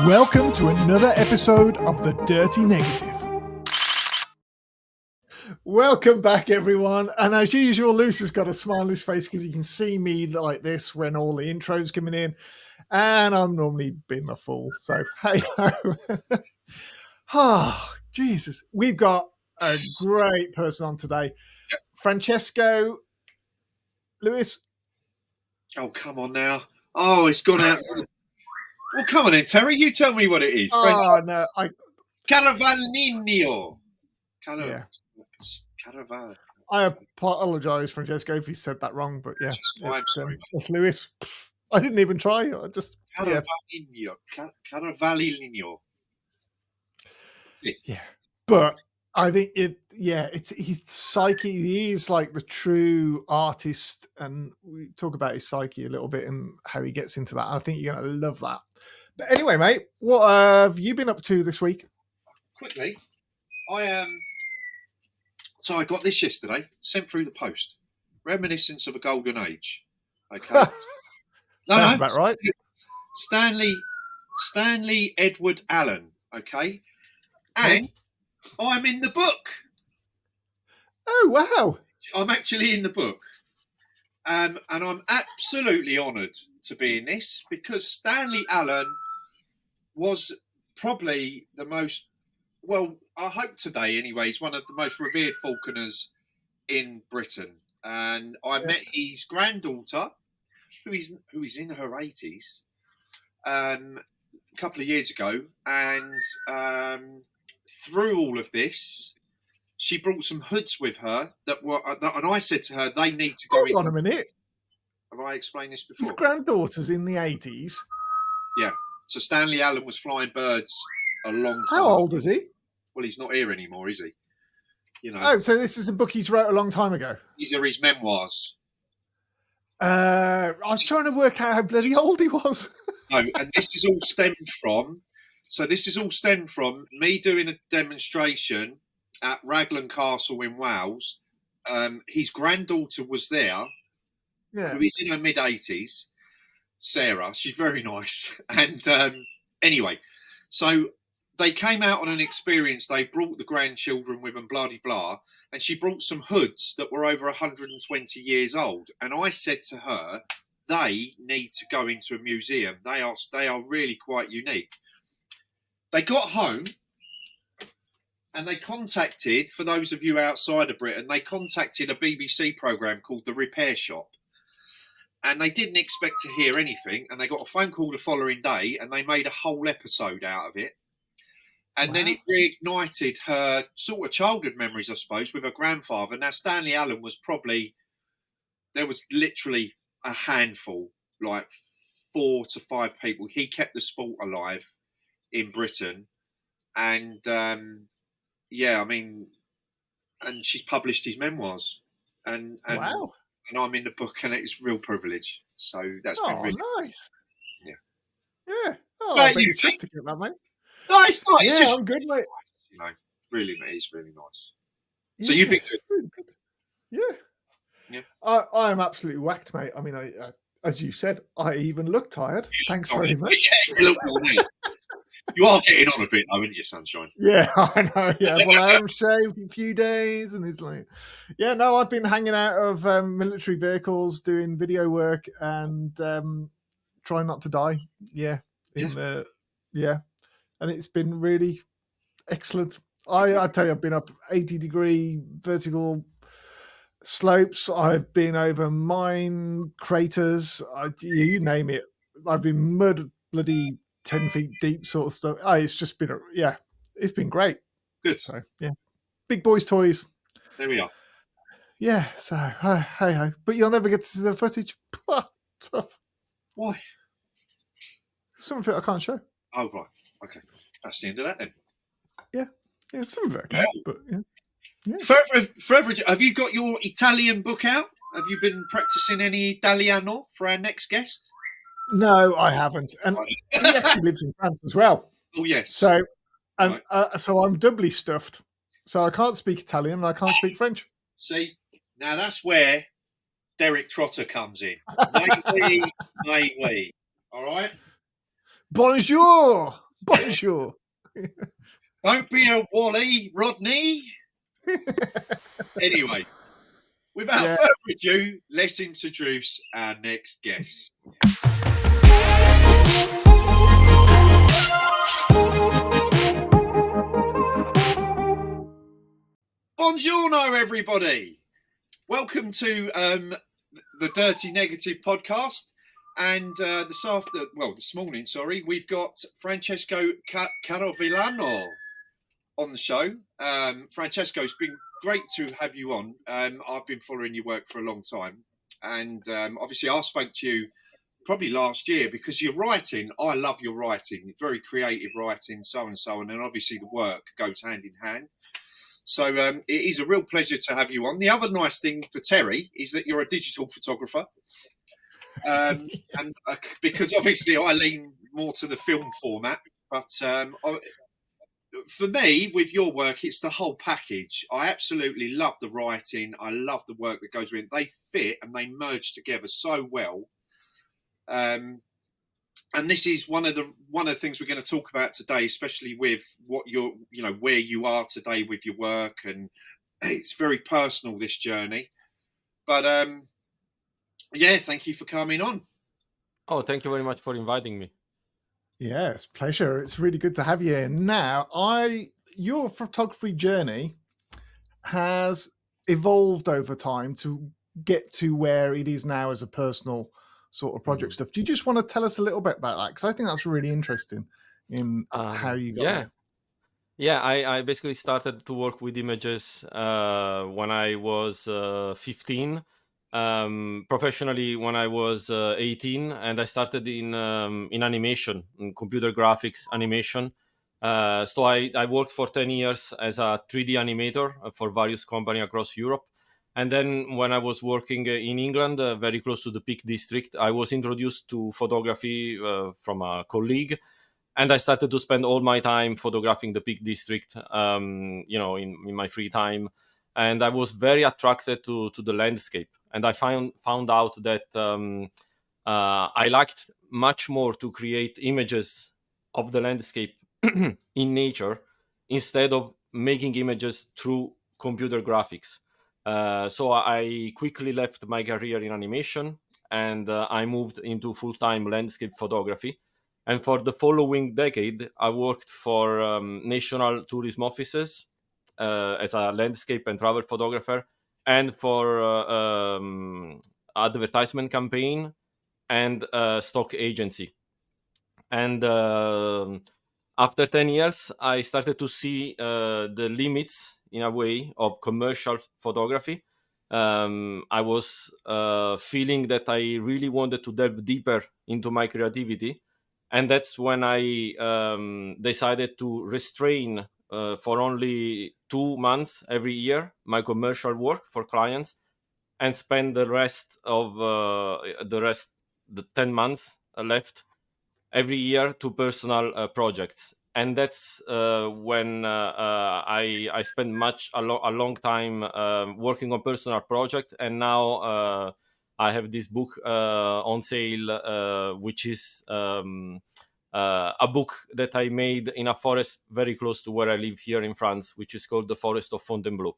Welcome to another episode of The Dirty Negative. Welcome back, everyone. And as usual, Luce has got a smile on his face because you can see me like this when all the intros coming in. And I'm normally being a fool. So, hey ho. Oh, Jesus. We've got a great person on today. Francesco. Lewis. Oh, come on now. Oh, it's gone out. Well, come on then, Terry. You tell me what it is. Oh, no. Carovillano. Yeah. Carovillano. I apologise, Francesco, if you said that wrong, but yeah. I'm sorry. It's Lewis. I didn't even try. I just Carovillano. Carovillano. Yeah. But I think he's psyche. He is like the true artist, and we talk about his psyche a little bit and how he gets into that. I think you're going to love that. But anyway, mate, what have you been up to this week? Quickly, So I got this yesterday, sent through the post. Reminiscence of a golden age. Okay. Sounds about right. Stanley Edward Allen. Okay. And I'm in the book. Oh, wow. I'm actually in the book. And I'm absolutely honoured to be in this because Stanley Allen was probably the most, well, I hope today anyways, one of the most revered falconers in Britain. And I met his granddaughter, who is in her 80s, a couple of years ago. And through all of this, she brought some hoods with her and I said to her, they need to go in. Hold on a minute. Have I explained this before? His granddaughter's in the 80s. Yeah. So Stanley Allen was flying birds a long time. How old is he? Well, he's not here anymore, is he? You know. Oh, so this is a book he's wrote a long time ago. These are his memoirs. I was trying to work out how bloody old he was. No, and this is all stemmed from me doing a demonstration at Raglan Castle in Wales. His granddaughter was there, who is in her mid-80s, Sarah. She's very nice. And anyway, so they came out on an experience. They brought the grandchildren with them, blah, blah, blah. And she brought some hoods that were over 120 years old. And I said to her, they need to go into a museum. They are really quite unique. They got home and they contacted, for those of you outside of Britain, they contacted a BBC programme called The Repair Shop. And they didn't expect to hear anything. And they got a phone call the following day and they made a whole episode out of it. And then it reignited her sort of childhood memories, I suppose, with her grandfather. Now, Stanley Allen was there was literally a handful, like 4 to 5 people. He kept the sport alive in Britain. And, I mean, and she's published his memoirs. And wow. And I'm in the book, and it's a real privilege. So that's been really nice. Yeah. Yeah. Oh, I bet you have to get that, mate. No, it's not. It's just, I'm good, mate. You know, really, it's really nice. Yeah, so you've been good. Really good. Yeah. I am absolutely whacked, mate. I mean, as you said, I even look tired. Thanks very much. Yeah, you look nice. You are getting on a bit, though, aren't you, Sunshine? Yeah, I know. Yeah, well, I haven't shaved in a few days, and it's like, I've been hanging out of military vehicles, doing video work, and trying not to die. Yeah, and it's been really excellent. I tell you, I've been up 80-degree vertical slopes. I've been over mine craters. You name it. I've been mud bloody 10 feet deep sort of stuff. It's just been it's been great. Good. So big boys toys. There we are. Yeah. So hey ho, but you'll never get to see the footage. Tough. Why? Some of it I can't show. Oh right. Okay. That's the end of that then. Yeah. Some of it I can, but yeah. Further, have you got your Italian book out? Have you been practicing any Italiano for our next guest? No, I haven't. And he actually lives in France as well. Oh, yes. So, so I'm doubly stuffed. So I can't speak Italian and I can't speak French. See, now that's where Derek Trotter comes in. May we. All right? Bonjour. Bonjour. Don't be a Wally, Rodney. Anyway, without further ado, let's introduce our next guest. Buongiorno, everybody. Welcome to the Dirty Negative podcast. And this morning, we've got Francesco Carovillano on the show. Francesco, it's been great to have you on. I've been following your work for a long time. And obviously I spoke to you probably last year because your writing, I love your writing, very creative writing, so on and so on. And obviously the work goes hand in hand. So it is a real pleasure to have you on. The other nice thing for Terry is that you're a digital photographer. And because obviously I lean more to the film format, but for me, with your work, it's the whole package. I absolutely love the writing. I love the work that goes with it. They fit and they merge together so well. And this is one of the things we're going to talk about today, especially with what where you are today with your work, and it's very personal, this journey. But thank you for coming on. Oh, thank you very much for inviting me. Yeah, it's a pleasure. It's really good to have you here. Now, your photography journey has evolved over time to get to where it is now as a personal sort of project stuff. Do you just want to tell us a little bit about that? Because I think that's really interesting in how you got there. Yeah, I basically started to work with images when I was 15. Professionally when I was 18, and I started in animation, in computer graphics animation. So I worked for 10 years as a 3D animator for various companies across Europe. And then when I was working in England, very close to the Peak District, I was introduced to photography from a colleague. And I started to spend all my time photographing the Peak District, in my free time. And I was very attracted to the landscape. And I found out that I liked much more to create images of the landscape in nature instead of making images through computer graphics. So I quickly left my career in animation, and I moved into full-time landscape photography. And for the following decade, I worked for national tourism offices as a landscape and travel photographer, and for advertisement campaign and stock agency. And after 10 years, I started to see the limits, in a way, of commercial photography. I was feeling that I really wanted to delve deeper into my creativity. And that's when I decided to restrain for only 2 months every year my commercial work for clients, and spend the rest of the 10 months left every year to personal projects. And that's when I spent a long time working on personal project. And now I have this book on sale, which is a book that I made in a forest very close to where I live here in France, which is called the Forest of Fontainebleau.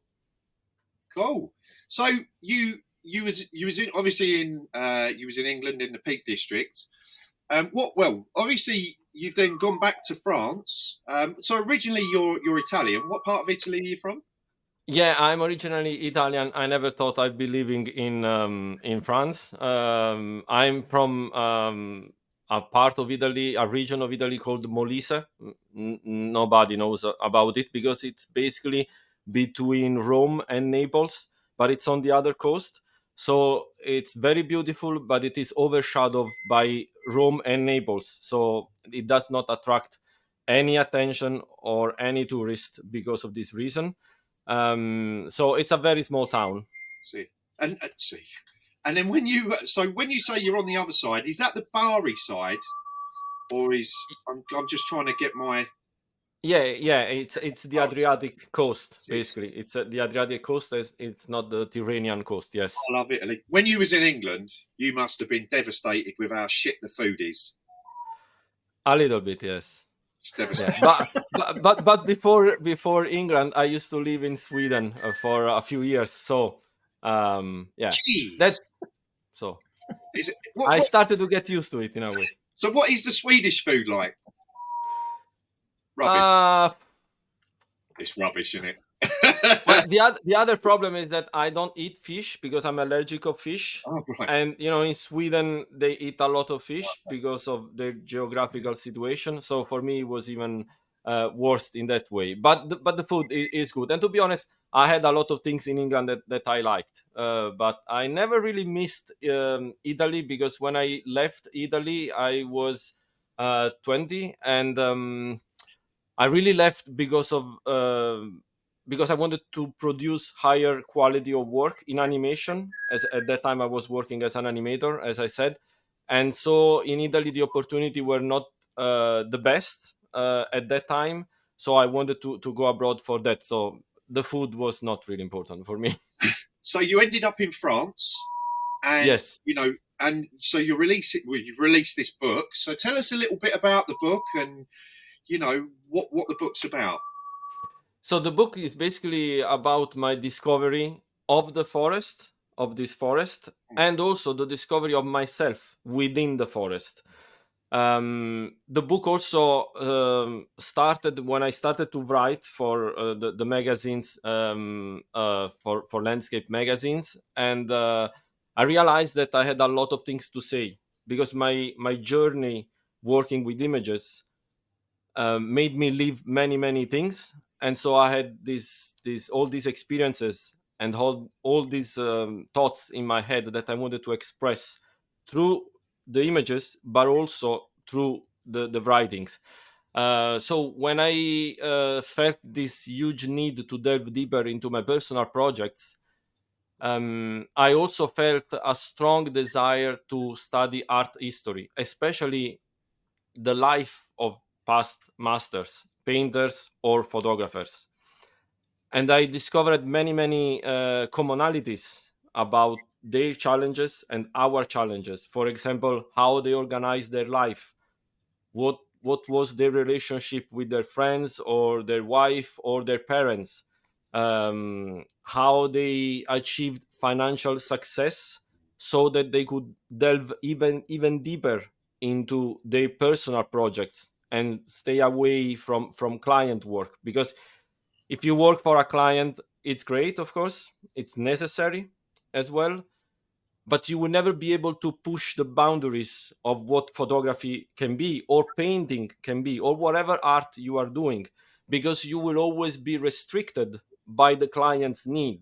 Cool. So you was obviously in England in the Peak District. Obviously you've then gone back to France. So originally you're Italian. What part of Italy are you from? Yeah, I'm originally Italian. I never thought I'd be living in France. I'm from a part of Italy, a region of Italy called Molise. Nobody knows about it because it's basically between Rome and Naples, but it's on the other coast. So it's very beautiful, but it is overshadowed by Rome and Naples. So it does not attract any attention or any tourist because of this reason. So it's a very small town. And then when you say you're on the other side, is that the Bari side, or I'm just trying to get my it's the Adriatic coast, basically. It's the Adriatic coast. It's not the Tyrrhenian coast. Yes, I love Italy. When you was in England, you must have been devastated with how shit the food is. A little bit, yes. It's devastating. Yeah, but before England, I used to live in Sweden for a few years. So yeah, Jeez. that's so. Is it, I started to get used to it in a way. So what is the Swedish food like? Rubbish. It's rubbish, isn't it? Well, the other problem is that I don't eat fish because I'm allergic of fish. Oh, right. And in Sweden they eat a lot of fish because of their geographical situation. So for me it was even worse in that way. But the food is good. And to be honest, I had a lot of things in England that I liked. But I never really missed Italy, because when I left Italy I was 20, and I really left because I wanted to produce higher quality of work in animation. As at that time I was working as an animator, as I said, and so in Italy the opportunity were not the best at that time. So I wanted to go abroad for that. So the food was not really important for me. So you ended up in France, and Yes. and so you've released this book. So tell us a little bit about the book, and what the book's about. So the book is basically about my discovery of this forest, and also the discovery of myself within the forest. The book also started when I started to write for the magazines, for landscape magazines, and I realized that I had a lot of things to say, because my journey working with images made me live many things. And so I had all these experiences and all these thoughts in my head that I wanted to express through the images, but also through the writings. So when I felt this huge need to delve deeper into my personal projects, I also felt a strong desire to study art history, especially the life of past masters, painters, or photographers. And I discovered many commonalities about their challenges and our challenges. For example, how they organized their life, what was their relationship with their friends or their wife or their parents, how they achieved financial success so that they could delve even deeper into their personal projects and stay away from client work. Because if you work for a client, it's great, of course, it's necessary as well, but you will never be able to push the boundaries of what photography can be, or painting can be, or whatever art you are doing, because you will always be restricted by the client's need.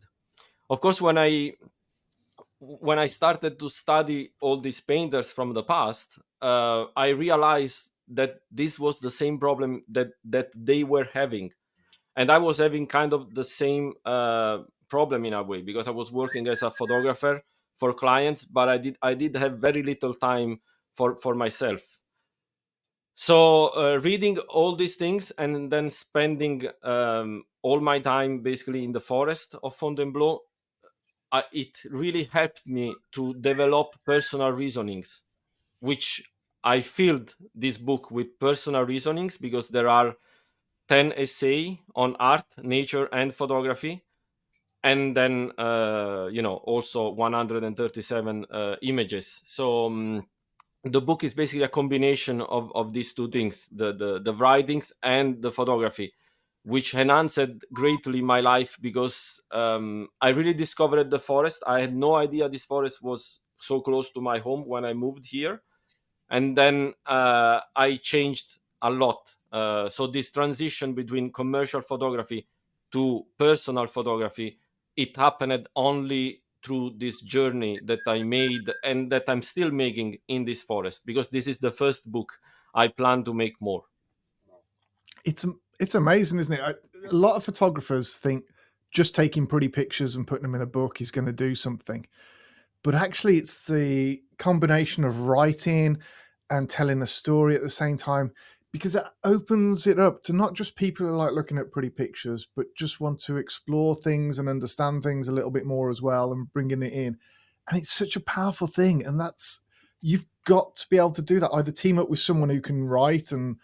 Of course, when I started to study all these painters from the past, I realized that this was the same problem that they were having, and I was having kind of the same problem in a way, because I was working as a photographer for clients, but I did have very little time for myself. So reading all these things and then spending all my time basically in the forest of Fontainebleau, it really helped me to develop personal reasonings, which I filled this book with personal reasonings, because there are 10 essays on art, nature, and photography, and then also 137 images. So the book is basically a combination of these two things, the writings and the photography, which enhanced greatly my life, because I really discovered the forest. I had no idea this forest was so close to my home when I moved here. And then I changed a lot. So this transition between commercial photography to personal photography, it happened only through this journey that I made and that I'm still making in this forest, because this is the first book. I plan to make more. It's amazing, isn't it? A lot of photographers think just taking pretty pictures and putting them in a book is going to do something. But actually, it's the combination of writing and telling a story at the same time, because it opens it up to not just people who like looking at pretty pictures, but just want to explore things and understand things a little bit more as well, and bringing it in. And it's such a powerful thing. And you've got to be able to do that. Either team up with someone who can write and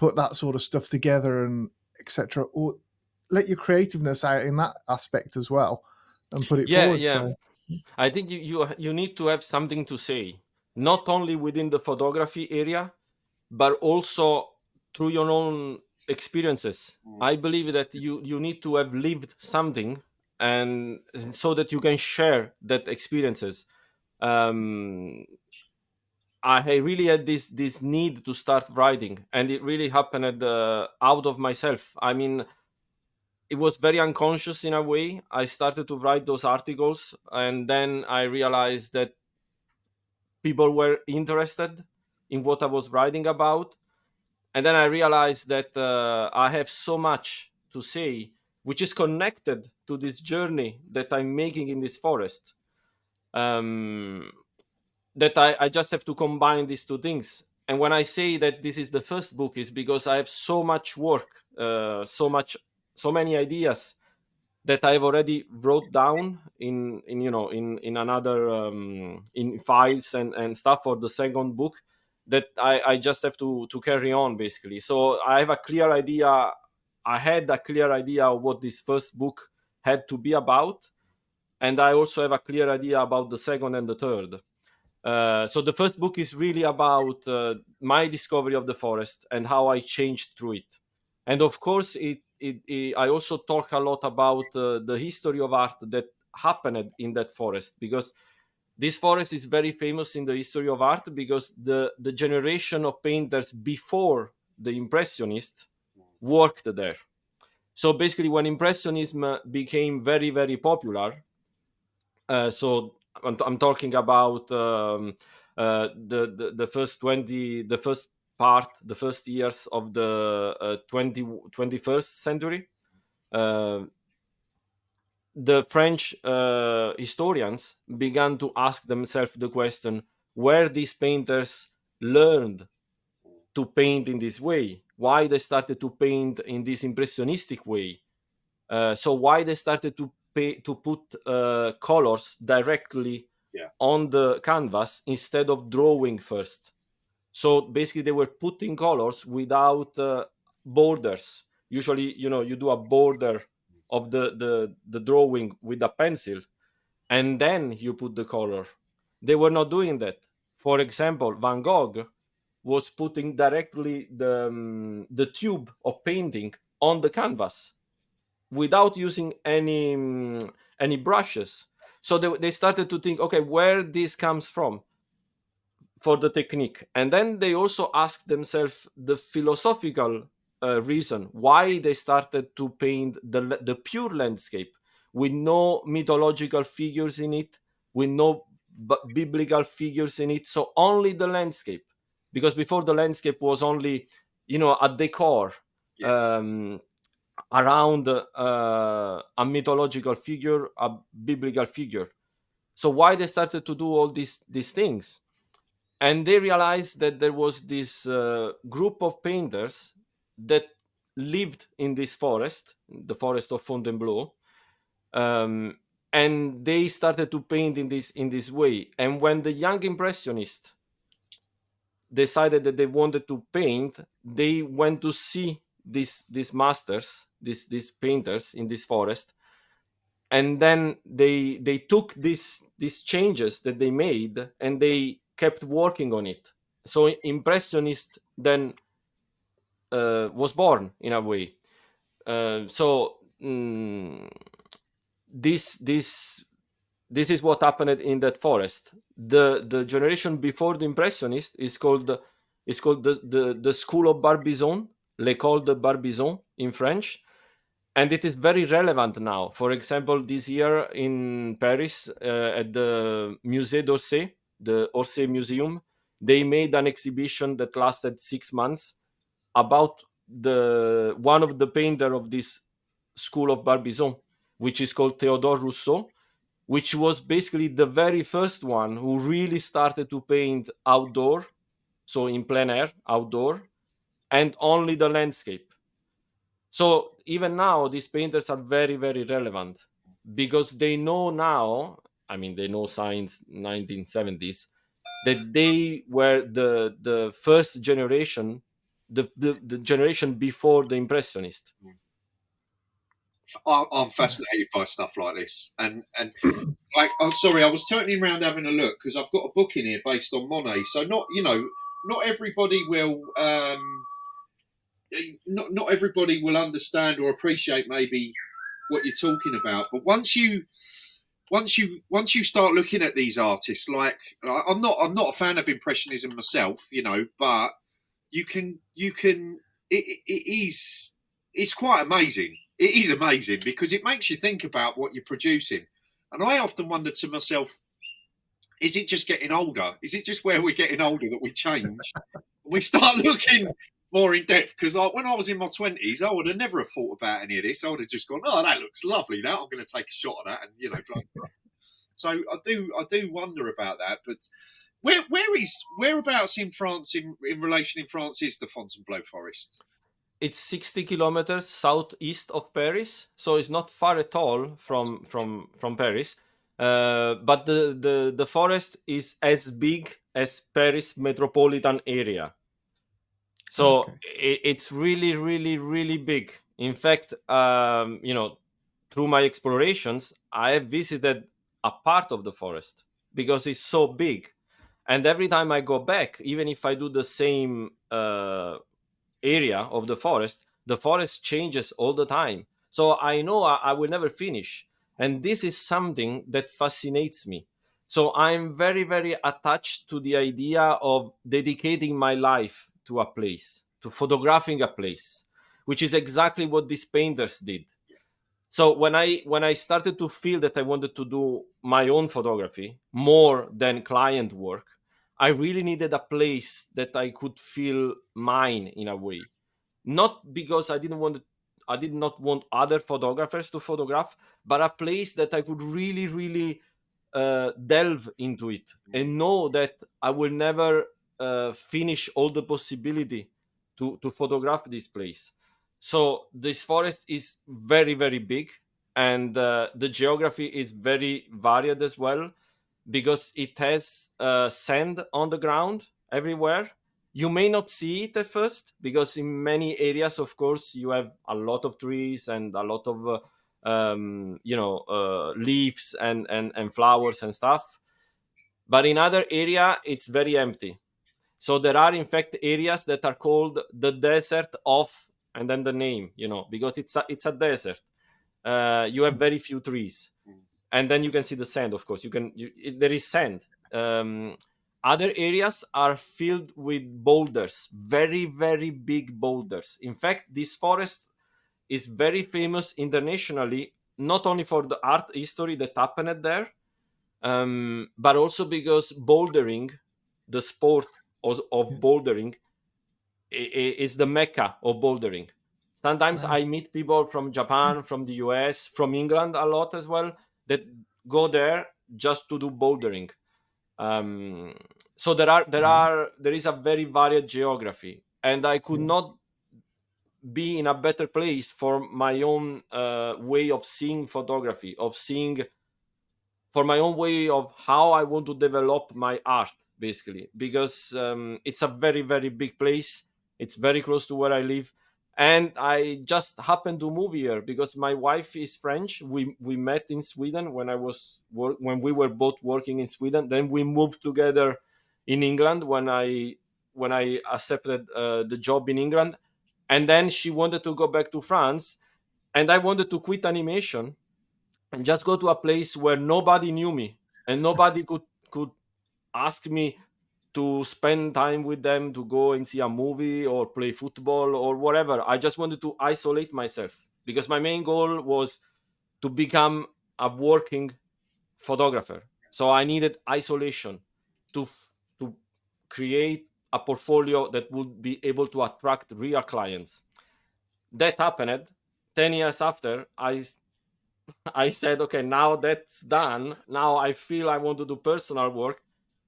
put that sort of stuff together and etc., or let your creativeness out in that aspect as well and put it forward. So I think you need to have something to say, not only within the photography area, but also through your own experiences. I believe that you need to have lived something, and so that you can share that experiences. I really had this need to start writing, and it really happened out of myself. I mean, it was very unconscious in a way. I started to write those articles, and then I realized that people were interested in what I was writing about. And then I realized that I have so much to say, which is connected to this journey that I'm making in this forest. That I just have to combine these two things. And when I say that this is the first book, is because I have so much work, so many ideas that I've already wrote down in another in files and stuff for the second book, that I just have to carry on, basically. So I have a clear idea. I had a clear idea of what this first book had to be about, and I also have a clear idea about the second and the third. So the first book is really about my discovery of the forest and how I changed through it. And of course, I also talk a lot about the history of art that happened in that forest, because this forest is very famous in the history of art, because the generation of painters before the Impressionists worked there. So basically, when Impressionism became very, very popular, so I'm talking about the first 20, the first years of the 21st century. The French historians began to ask themselves the question, where these painters learned to paint in this way, why they started to paint in this impressionistic way. So why they started to put colors directly on the canvas instead of drawing first. So basically, they were putting colors without borders. Usually, you do a border of the drawing with a pencil, and then you put the color. They were not doing that. For example, Van Gogh was putting directly the tube of painting on the canvas without using any brushes. So they started to think, okay, where this comes from for the technique. And then they also asked themselves the philosophical reason why they started to paint the pure landscape with no mythological figures in it, with no biblical figures in it, so only the landscape. Because before, the landscape was only a decor around a mythological figure, a biblical figure. So why they started to do all these things? And they realized that there was this group of painters that lived in this forest, the forest of Fontainebleau, and they started to paint in this way. And when the young impressionists decided that they wanted to paint, they went to see these masters, these painters in this forest, and then they took these changes that they made and they kept working on it. So impressionist then was born in a way. So this is what happened in that forest. The generation before the impressionist is called the school of Barbizon, l'école de Barbizon in French. And it is very relevant now. For example, this year in Paris, at the Musée d'Orsay, the Orsay Museum, they made an exhibition that lasted 6 months about one of the painter of this school of Barbizon, which is called Théodore Rousseau, which was basically the very first one who really started to paint outdoor, so in plein air, outdoor, and only the landscape. So even now, these painters are very, very relevant, because they know now, I mean, they know since 1970s, that they were the first generation the generation before the Impressionist. I'm fascinated by stuff like this, and like, I'm sorry, I was turning around having a look because I've got a book in here based on Monet. So not everybody will not everybody will understand or appreciate maybe what you're talking about. But once you start looking at these artists, like, I'm not a fan of Impressionism myself, but you can it's quite amazing. It is amazing because it makes you think about what you're producing. And I often wonder to myself, is it just getting older? Is it just where we're getting older that we change? We start looking more in depth, because when I was in my 20s, I would have never have thought about any of this. I would have just gone, "Oh, that looks lovely. Now I'm going to take a shot of that," and blah, blah, blah. So I do wonder about that. But whereabouts in France, in relation in France, is the Fontainebleau forest? It's 60 kilometers southeast of Paris, so it's not far at all from Paris. But the forest is as big as Paris metropolitan area. So it's really, really, really big. In fact, through my explorations, I have visited a part of the forest because it's so big. And every time I go back, even if I do the same area of the forest changes all the time. So I know I will never finish. And this is something that fascinates me. So I'm very, very attached to the idea of dedicating my life to a place, to photographing a place, which is exactly what these painters did. So when I started to feel that I wanted to do my own photography more than client work, I really needed a place that I could feel mine in a way. Not because I did not want other photographers to photograph, but a place that I could really, really delve into it and know that I will never finish all the possibility to photograph this place. So this forest is very, very big, and the geography is very varied as well, because it has sand on the ground everywhere. You may not see it at first, because in many areas, of course, you have a lot of trees and a lot of leaves and flowers and stuff. But in other area, it's very empty. So there are, in fact, areas that are called the desert of, and then the name, because it's a desert. You have very few trees, and then you can see the sand. Of course, there is sand. Other areas are filled with boulders, very, very big boulders. In fact, this forest is very famous internationally, not only for the art history that happened there, but also because bouldering, the sport of bouldering, is the mecca of bouldering. Sometimes I meet people from Japan, from the US, from England a lot as well, that go there just to do bouldering. So there is a very varied geography, and I could not be in a better place for my own way of seeing photography, for my own way of how I want to develop my art, basically, because it's a very, very big place. It's very close to where I live. And I just happened to move here because my wife is French. We met in Sweden when we were both working in Sweden. Then we moved together in England when I accepted the job in England. And then she wanted to go back to France, and I wanted to quit animation and just go to a place where nobody knew me and nobody could ask me to spend time with them, to go and see a movie or play football or whatever. I just wanted to isolate myself because my main goal was to become a working photographer. So I needed isolation to create a portfolio that would be able to attract real clients. That happened. 10 years after, I said, okay, now that's done. Now I feel I want to do personal work,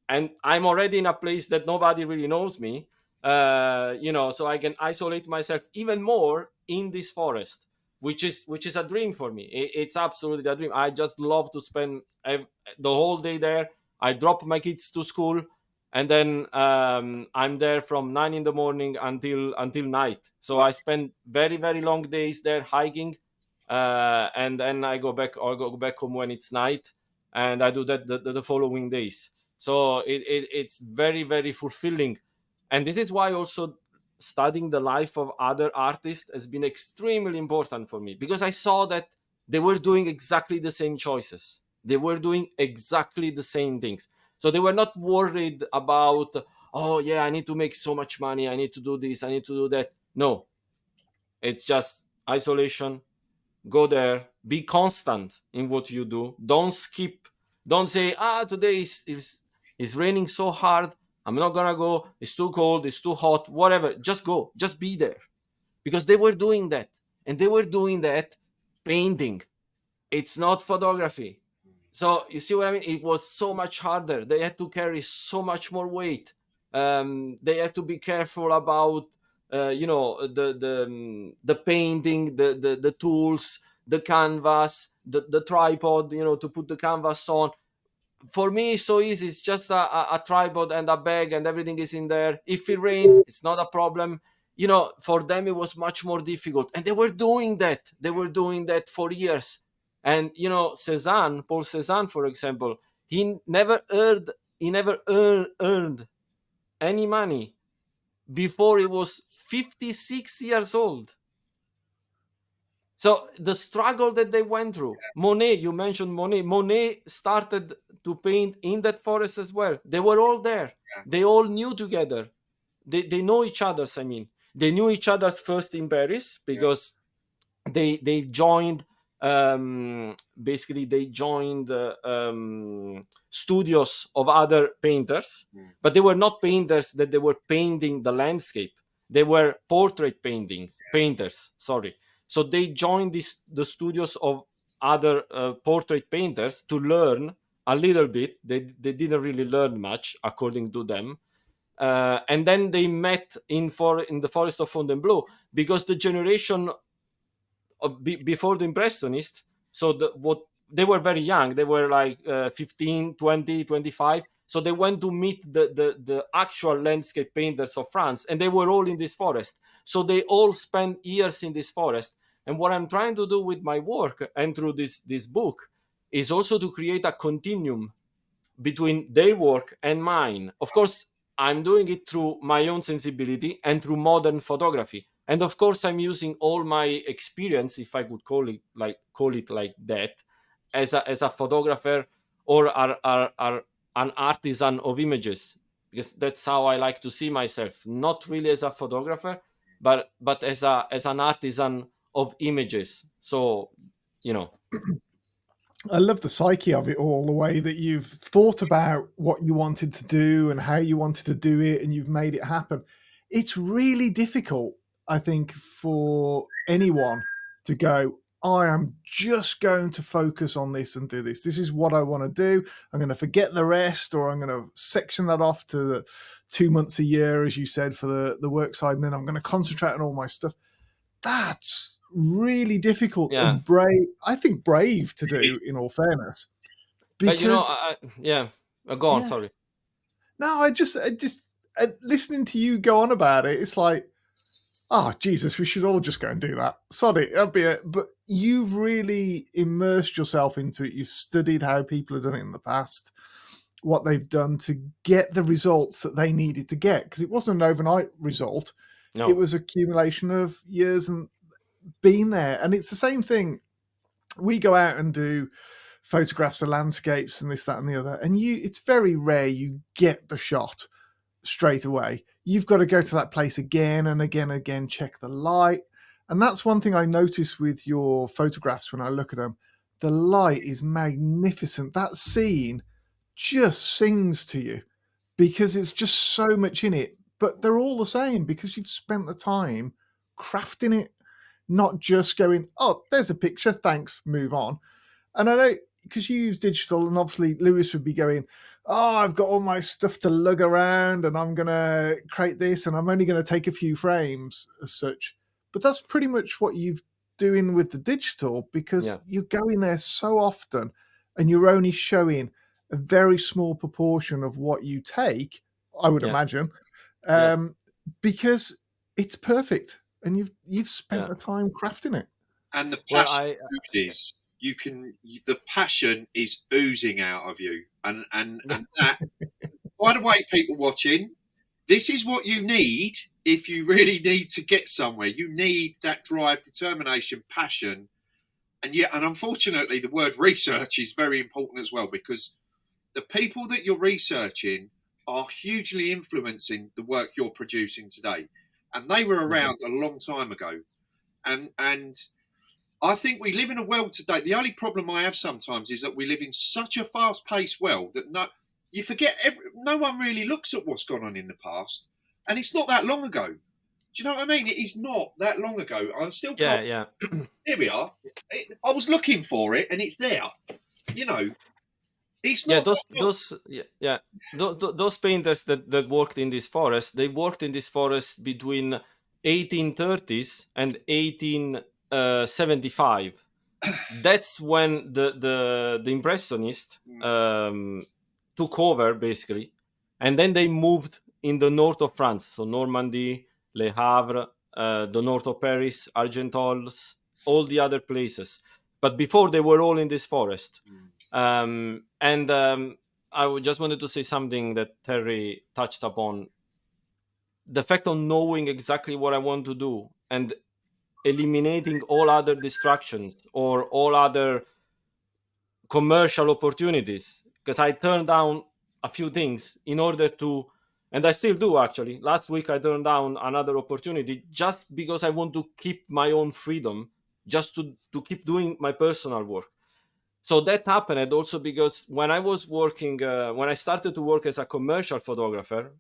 and I'm already in a place that nobody really knows me. So I can isolate myself even more in this forest, which is a dream for me. It's absolutely a dream. I just love to spend the whole day there. I drop my kids to school, and then I'm there from 9 in the morning until night. So I spend very, very long days there hiking, and then I go back home when it's night, and I do that the following days. So it's very, very fulfilling, and this is why also studying the life of other artists has been extremely important for me, because I saw that they were doing exactly the same choices. They were doing exactly the same things. So they were not worried about, oh yeah, I need to make so much money, I need to do this, I need to do that. No, it's just isolation. Go there, be constant in what you do. Don't skip. Don't say, today is raining so hard, I'm not gonna go, it's too cold, it's too hot, whatever. Just go, just be there. Because they were doing that, and they were doing that painting. It's not photography. So you see what I mean? It was so much harder. They had to carry so much more weight. They had to be careful about the painting, the tools, the canvas, the tripod, to put the canvas on. For me, it's so easy. It's just a tripod and a bag, and everything is in there. If it rains, it's not a problem. For them it was much more difficult, and they were doing that. They were doing that for years. And Paul Cézanne, for example, he never earned any money before he was 56 years old. So the struggle that they went through. Monet, you mentioned Monet. Monet started to paint in that forest as well. They were all there. They all knew together. They know each other's. I mean, they knew each other's first in Paris, because they joined. Basically, they joined studios of other painters, but they were not painters that they were painting the landscape. They were portrait painters. Sorry. So they joined the studios of other portrait painters to learn a little bit. They didn't really learn much, according to them. And then they met in the forest of Fontainebleau, because the generation before the Impressionists, so they were very young. They were like 15, 20, 25. So they went to meet the actual landscape painters of France, and they were all in this forest. So they all spent years in this forest. And what I'm trying to do with my work and through this book is also to create a continuum between their work and mine. Of course, I'm doing it through my own sensibility and through modern photography. And of course, I'm using all my experience, if I could call it like that, as a photographer or an artisan of images, because that's how I like to see myself. Not really as a photographer, but as an artisan of images. So, I love the psyche of it all, the way that you've thought about what you wanted to do and how you wanted to do it, and you've made it happen. It's really difficult, I think, for anyone to go, I am just going to focus on this and do this. This is what I want to do. I'm going to forget the rest, or I'm going to section that off to the 2 months a year, as you said, for the work side, and then I'm going to concentrate on all my stuff. That's really difficult and brave. I think brave to do, in all fairness. Because, but go on. Sorry. No, I just listening to you go on about it, it's like, oh Jesus, we should all just go and do that. Sorry, that'd be it. But you've really immersed yourself into it. You've studied how people have done it in the past, what they've done to get the results that they needed to get, because it wasn't an overnight result. No. It was accumulation of years and being there. And it's the same thing. We go out and do photographs of landscapes and this, that, and the other, and it's very rare you get the shot straight away. You've got to go to that place again and again and again, check the light. And that's one thing I notice with your photographs when I look at them. The light is magnificent. That scene just sings to you because it's just so much in it. But they're all the same because you've spent the time crafting it, not just going, oh, there's a picture, thanks, move on. And I know, because you use digital, and obviously Lewis would be going, oh, I've got all my stuff to lug around and I'm going to create this and I'm only going to take a few frames as such. But that's pretty much what you're doing with the digital, because you're going there so often and you're only showing a very small proportion of what you take I would imagine, because it's perfect, and you've spent the time crafting it. And the passion oozes. The passion is oozing out of you, and that. By the way, people watching, this is what you need if you really need to get somewhere. You need that drive, determination, passion, and unfortunately, the word research is very important as well, because the people that you're researching are hugely influencing the work you're producing today, and they were around a long time ago, and I think we live in a world today. The only problem I have sometimes is that we live in such a fast-paced world that you forget. No one really looks at what's gone on in the past, and it's not that long ago. Do you know what I mean? It is not that long ago. I'm still yeah. Here we are. I was looking for it, and it's there. You know, it's not. Those painters that worked in this forest, they worked in this forest between 1830s and 1875. That's when the Impressionists took over, basically, and then they moved in the north of France, so Normandy, Le Havre, the north of Paris, Argenteuil, all the other places. But before, they were all in this forest. I just wanted to say something that Terry touched upon: the fact of knowing exactly what I want to do and eliminating all other distractions or all other commercial opportunities, because I turned down a few things in order to, and I still do actually. Last week I turned down another opportunity just because I want to keep my own freedom, just to keep doing my personal work. So that happened also because when I was working, when I started to work as a commercial photographer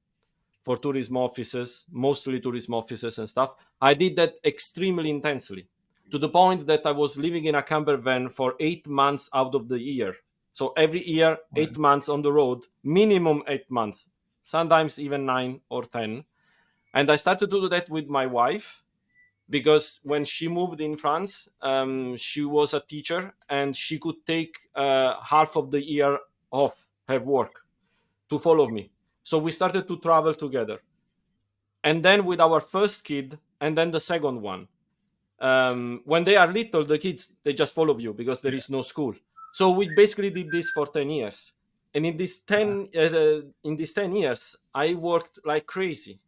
for tourism offices, mostly tourism offices and stuff, I did that extremely intensely, to the point that I was living in a camper van for 8 months out of the year. So every year, 8 months on the road, minimum 8 months, sometimes even 9 or 10. And I started to do that with my wife, because when she moved in France, she was a teacher and she could take half of the year off her work to follow me. So we started to travel together. And then with our first kid, and then the second one, when they are little, the kids, they just follow you because there is no school. So we basically did this for 10 years. And in these 10 years, I worked like crazy.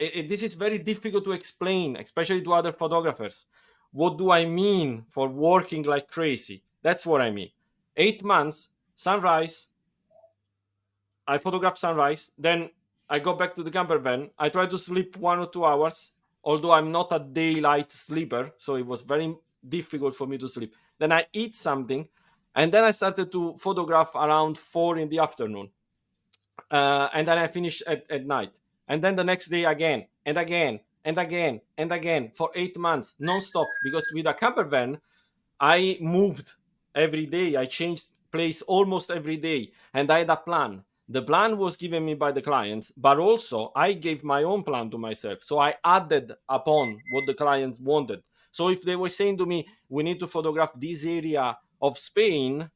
This is very difficult to explain, especially to other photographers. What do I mean for working like crazy? That's what I mean. 8 months, sunrise, I photograph sunrise, then I go back to the camper van. I try to sleep 1 or 2 hours, although I'm not a daylight sleeper, so it was very difficult for me to sleep. Then I eat something, and then I started to photograph around 4 in the afternoon. And then I finish at night. And then the next day again, and again, and again, and again, for 8 months, non-stop. Because with a camper van, I moved every day. I changed place almost every day, and I had a plan. The plan was given me by the clients, but also I gave my own plan to myself. So I added upon what the clients wanted. So if they were saying to me, we need to photograph this area of Spain,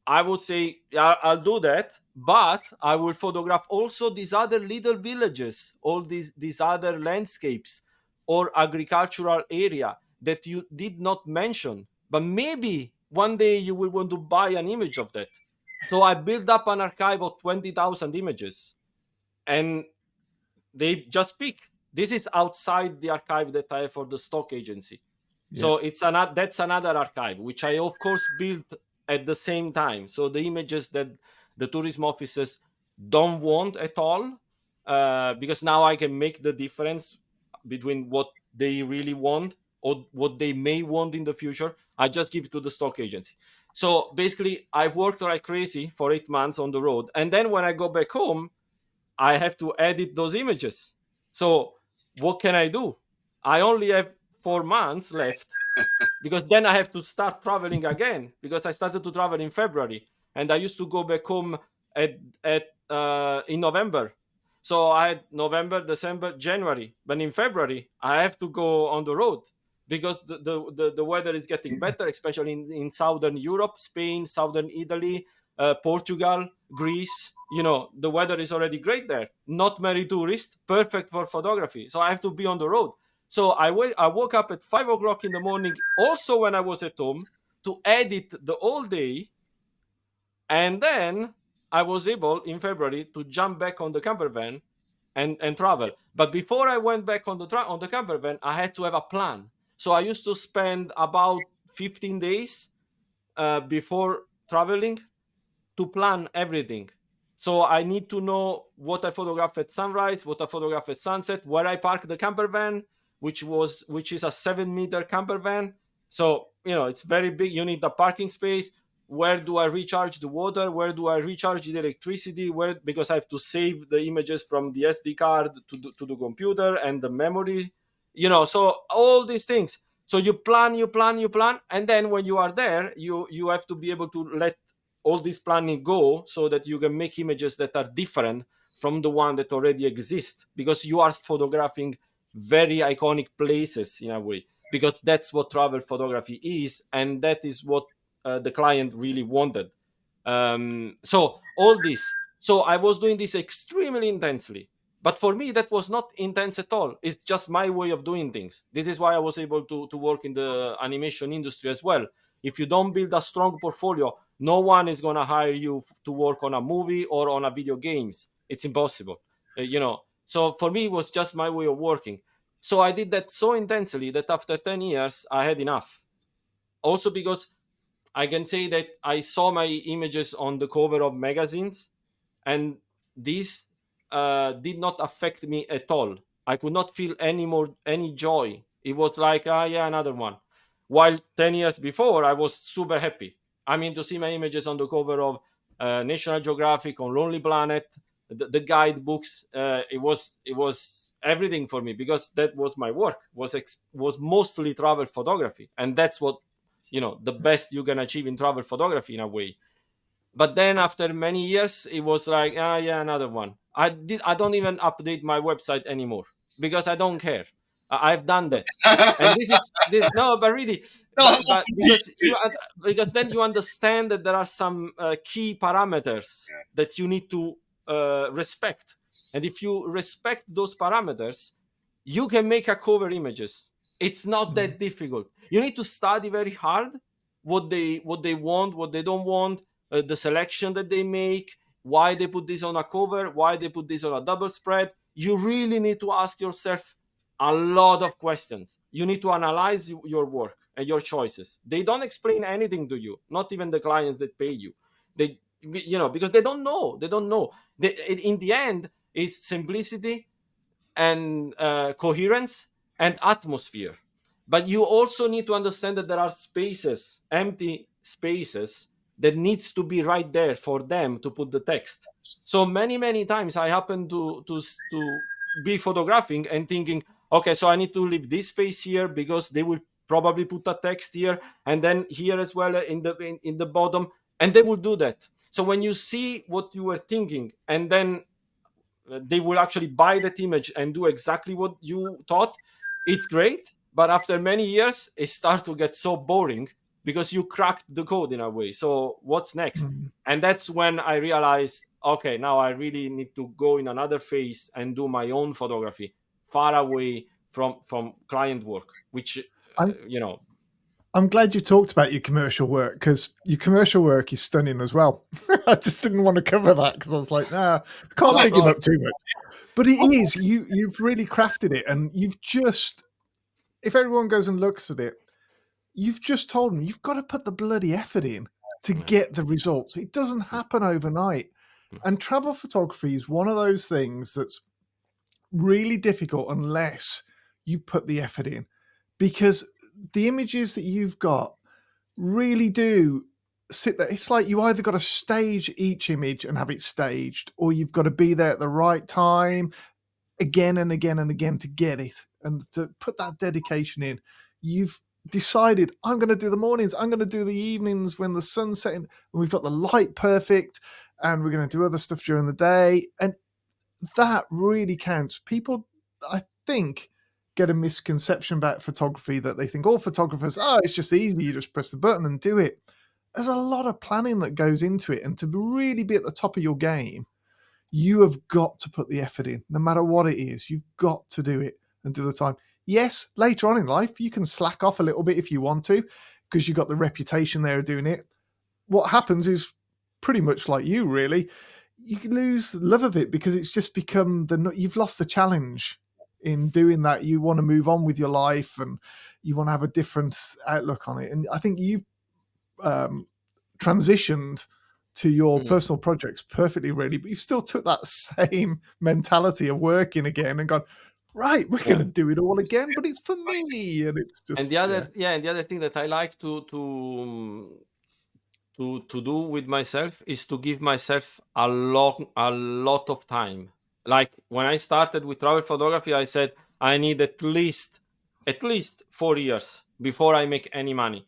I would say, yeah, I'll do that, but I will photograph also these other little villages, all these other landscapes or agricultural area that you did not mention. But maybe one day you will want to buy an image of that. So I built up an archive of 20,000 images, and they just pick. This is outside the archive that I have for the stock agency. Yeah. So that's another archive, which I, of course, built at the same time. So the images that the tourism offices don't want at all, because now I can make the difference between what they really want or what they may want in the future. I just give it to the stock agency. So basically, I worked like crazy for 8 months on the road. And then when I go back home, I have to edit those images. So what can I do? I only have 4 months left, because then I have to start traveling again, because I started to travel in February and I used to go back home in November. So I had November, December, January. But in February, I have to go on the road because the weather is getting better, especially in Southern Europe, Spain, Southern Italy, Portugal, Greece. the weather is already great there, not many tourists, perfect for photography. So I have to be on the road. So I woke up at 5 o'clock in the morning, also when I was at home, to edit the whole day. And then I was able in February to jump back on the camper van and travel. But before I went back on the camper van, I had to have a plan. So I used to spend about 15 days before traveling to plan everything. So I need to know what I photograph at sunrise, what I photograph at sunset, where I park the camper van, which is a 7-meter camper van. So it's very big. You need the parking space. Where do I recharge the water? Where do I recharge the electricity? Because I have to save the images from the SD card to the computer and the memory. So all these things. So you plan, and then when you are there, you have to be able to let all this planning go so that you can make images that are different from the one that already exist, because you are photographing very iconic places in a way, because that's what travel photography is, and that is what the client really wanted. So all this. So I was doing this extremely intensely. But for me, that was not intense at all. It's just my way of doing things. This is why I was able to work in the animation industry as well. If you don't build a strong portfolio, no one is going to hire you to work on a movie or on a video games. It's impossible. So for me, it was just my way of working. So I did that so intensely that after 10 years, I had enough. Also because I can say that I saw my images on the cover of magazines, and this did not affect me at all. I could not feel any joy. It was like, yeah, another one. While 10 years before, I was super happy. I mean, to see my images on the cover of National Geographic, on Lonely Planet, the guidebooks, it was everything for me, because that was my work. Was mostly travel photography, and that's what the best you can achieve in travel photography in a way. But then after many years, it was like, yeah, another one. I don't even update my website anymore, because I don't care. I've done that. And no, but really, but because then you understand that there are some key parameters that you need to respect. And if you respect those parameters, you can make a cover images. It's not that difficult. You need to study very hard what they want, what they don't want, the selection that they make, why they put this on a cover, why they put this on a double spread. You really need to ask yourself a lot of questions. You need to analyze your work and your choices. They don't explain anything to you, not even the clients that pay you. They, because they don't know. In the end, it's simplicity and coherence and atmosphere. But you also need to understand that there are spaces, empty spaces, that needs to be right there for them to put the text. So many times I happen to be photographing and thinking, okay, so I need to leave this space here because they will probably put a text here, and then here as well in the bottom, and they will do that. So when you see what you were thinking, and then they will actually buy that image and do exactly what you thought, it's great. But after many years, it starts to get so boring, because you cracked the code in a way. So what's next? And that's when I realized, okay, now I really need to go in another phase and do my own photography, far away from client work, which I'm glad you talked about your commercial work, because your commercial work is stunning as well. I just didn't want to cover that because I was like, nah, can't pick it up too much. But it is, you've really crafted it, and you've just, if everyone goes and looks at it, you've just told them you've got to put the bloody effort in to get the results. It doesn't happen overnight. And travel photography is one of those things that's really difficult unless you put the effort in, because the images that you've got really do sit there. It's like you either got to stage each image and have it staged, or you've got to be there at the right time again and again and again to get it, and to put that dedication in. You've decided, I'm going to do the mornings, I'm going to do the evenings when the sun's setting, and we've got the light perfect, and we're going to do other stuff during the day. And that really counts. People, I think, get a misconception about photography, that they think all photographers, it's just easy, you just press the button and do it. There's a lot of planning that goes into it, and to really be at the top of your game, You have got to put the effort in, no matter what it is. You've got to do it and do the time. Yes, later on in life, you can slack off a little bit if you want to, because you've got the reputation there of doing it. What happens is pretty much like you, really. You can lose love of it because it's just become you've lost the challenge in doing that. You want to move on with your life and you want to have a different outlook on it. And I think you've transitioned to your personal projects perfectly, really, but you've still took that same mentality of working again and gone, right, we're going to do it all again, but it's for me. And it's just, and the other thing that I like to do with myself is to give myself a lot of time. Like when I started with travel photography, I said I need at least 4 years before I make any money.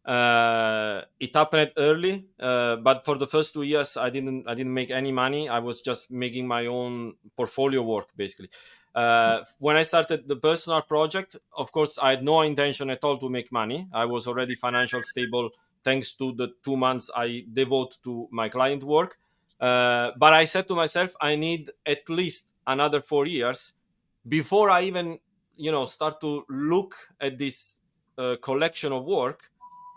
It happened early, but for the first 2 years I didn't make any money. I was just making my own portfolio work, basically. When I started the personal project, of course I had no intention at all to make money. I was already financially stable thanks to the 2 months I devote to my client work. But I said to myself, I need at least another 4 years before I even start to look at this collection of work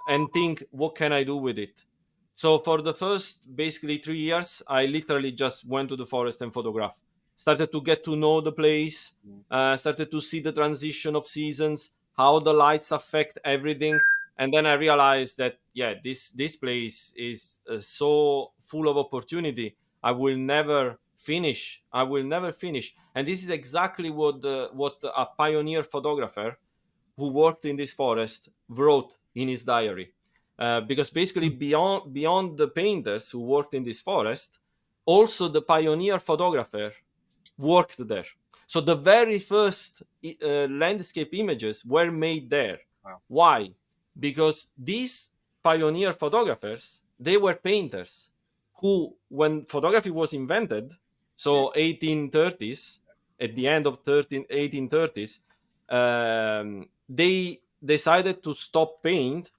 and think, what can I do with it? So for the first basically 3 years, I literally just went to the forest and photographed. Started to get to know the place, started to see the transition of seasons, how the lights affect everything. And then I realized that, this place is so full of opportunity. I will never finish. And this is exactly what a pioneer photographer who worked in this forest wrote in his diary. Because basically beyond the painters who worked in this forest, also the pioneer photographer worked there. So the very first landscape images were made there. Wow. Why? Because these pioneer photographers, they were painters who, when photography was invented, so 1830s, at the end of 1830s, they decided to stop paint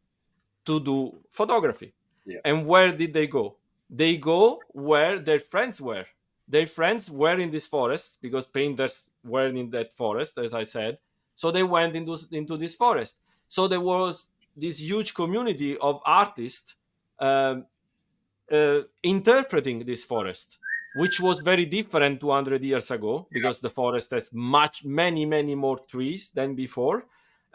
to do photography. Yeah. And where did they go? They go where their friends were. Their friends were in this forest because painters were in that forest, as I said. So they went into this forest. So there was this huge community of artists interpreting this forest, which was very different 200 years ago because the forest has many more trees than before.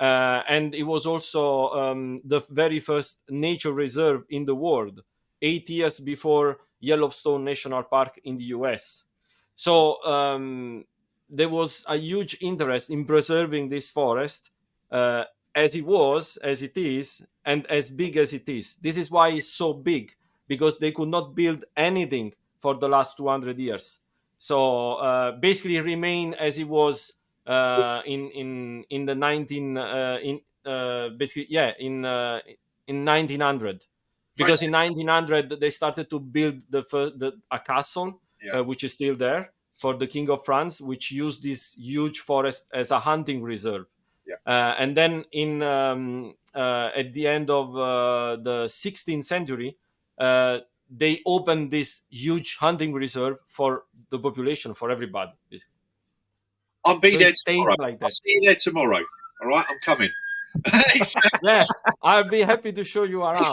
And it was also the very first nature reserve in the world, 8 years before Yellowstone National Park in the US. So there was a huge interest in preserving this forest as it is, and as big as it is. This is why it's so big, because they could not build anything for the last 200 years. So basically remain as it was in the 1900, because in 1900 they started to build a castle, which is still there, for the King of France, which used this huge forest as a hunting reserve. And then at the end of the 16th century, they opened this huge hunting reserve for the population, for everybody, basically. I'll be So there it stays tomorrow. like that. I'll see you there tomorrow. All right, I'm coming. Yeah, I'll be happy to show you around.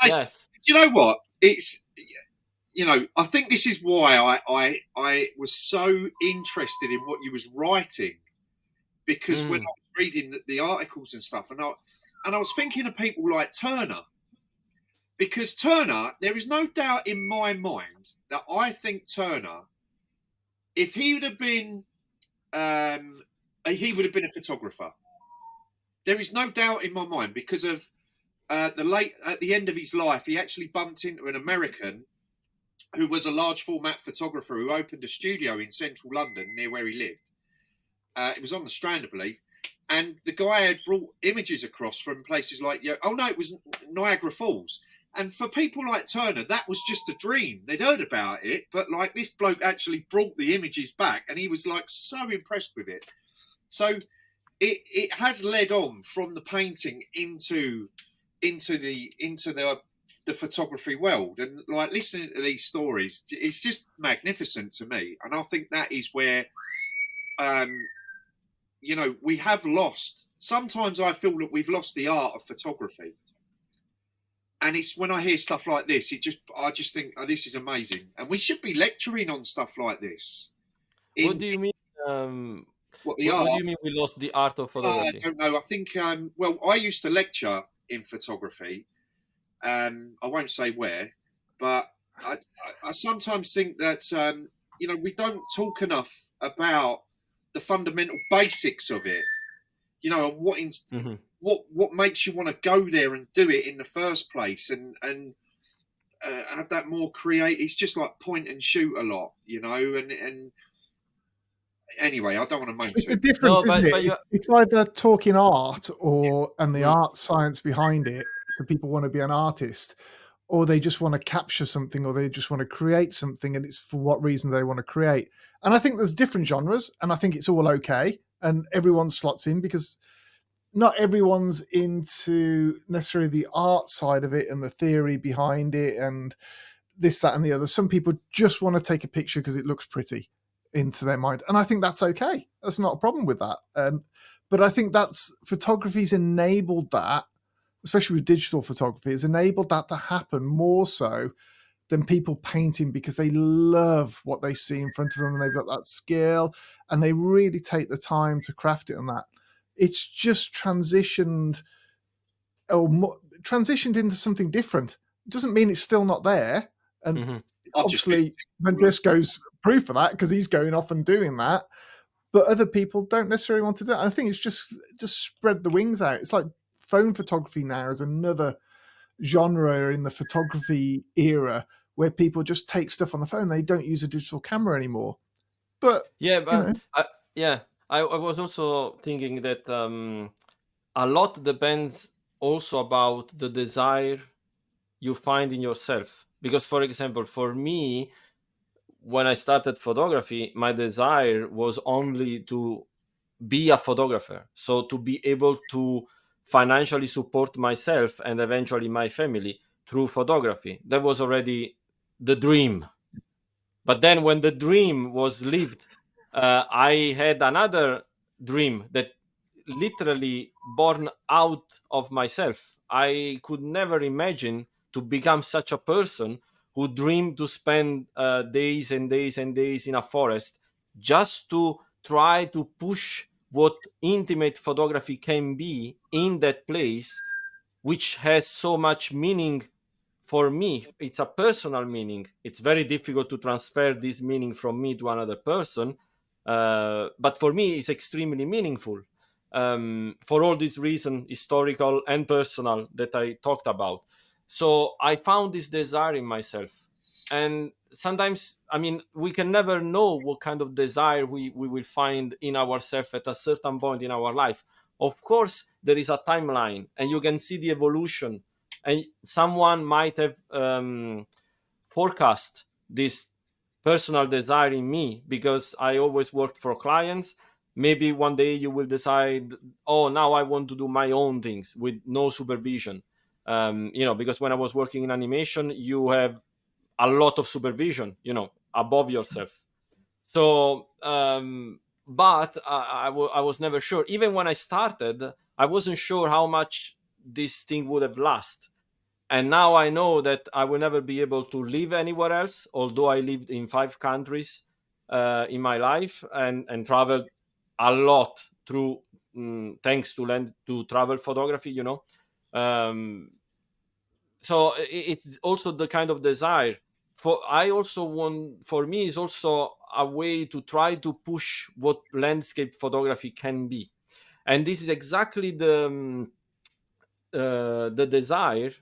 Yes. You know what? It's, I think this is why I was so interested in what you was writing, because when I was reading the articles and stuff, and I was thinking of people like Turner, because Turner, there is no doubt in my mind that I think Turner, if he would have been, he would have been a photographer. There is no doubt in my mind, because of at the end of his life, he actually bumped into an American who was a large format photographer who opened a studio in central London near where he lived. It was on the Strand, I believe. And the guy had brought images across from places like, it was Niagara Falls. And for people like Turner, that was just a dream. They'd heard about it, but like this bloke actually brought the images back, and he was like so impressed with it. So it has led on from the painting into the the photography world, and like listening to these stories, it's just magnificent to me. And I think that is where, you know, we have lost. Sometimes I feel that we've lost the art of photography. And it's when I hear stuff like this, I just think, oh, this is amazing, and we should be lecturing on stuff like this. What do you mean? What do you mean we lost the art of photography? I don't know. I think, well, I used to lecture in photography. I won't say where, but I sometimes think that, you know, we don't talk enough about the fundamental basics of it. You know, and what makes you want to go there and do it in the first place, and have that more create. It's just like point and shoot a lot, you know, and anyway, I don't want to moan. It's the difference, isn't it? It's either talking art and the art science behind it, so people want to be an artist, or they just want to capture something, or they just want to create something, and it's for what reason they want to create. And I think there's different genres, and I think it's all okay, and everyone slots in, because not everyone's into necessarily the art side of it and the theory behind it and this, that, and the other. Some people just want to take a picture because it looks pretty into their mind, and I think that's okay. That's not a problem with that. But I think that's photography's enabled that, especially with digital photography, has enabled that to happen more so than people painting, because they love what they see in front of them and they've got that skill and they really take the time to craft it. And that it's just transitioned into something different. It doesn't mean it's still not there. And obviously Francesco's proof of that, because he's going off and doing that. But other people don't necessarily want to do it. I think it's just spread the wings out. It's like phone photography now is another genre in the photography era where people just take stuff on the phone. They don't use a digital camera anymore. But yeah, but I was also thinking that a lot depends also about the desire you find in yourself. Because, for example, for me, when I started photography, my desire was only to be a photographer. So to be able to financially support myself and eventually my family through photography. That was already the dream. But then when the dream was lived, I had another dream that literally born out of myself. I could never imagine to become such a person who dreamed to spend days and days and days in a forest just to try to push what intimate photography can be in that place, which has so much meaning for me. It's a personal meaning. It's very difficult to transfer this meaning from me to another person, but for me it's extremely meaningful, for all these reasons, historical and personal, that I talked about. So I found this desire in myself. And sometimes, I mean, we can never know what kind of desire we will find in ourselves at a certain point in our life. Of course, there is a timeline, and you can see the evolution. And someone might have forecast this personal desire in me, because I always worked for clients. Maybe one day you will decide, oh, now I want to do my own things with no supervision. You know, because when I was working in animation, you have a lot of supervision, you know, above yourself. So, but I was never sure. Even when I started, I wasn't sure how much this thing would have lasted. And now I know that I will never be able to live anywhere else, although I lived in 5 countries in my life and traveled a lot through, thanks to travel photography, you know. So it's also the kind of desire. For me, is also a way to try to push what landscape photography can be. And this is exactly the desire,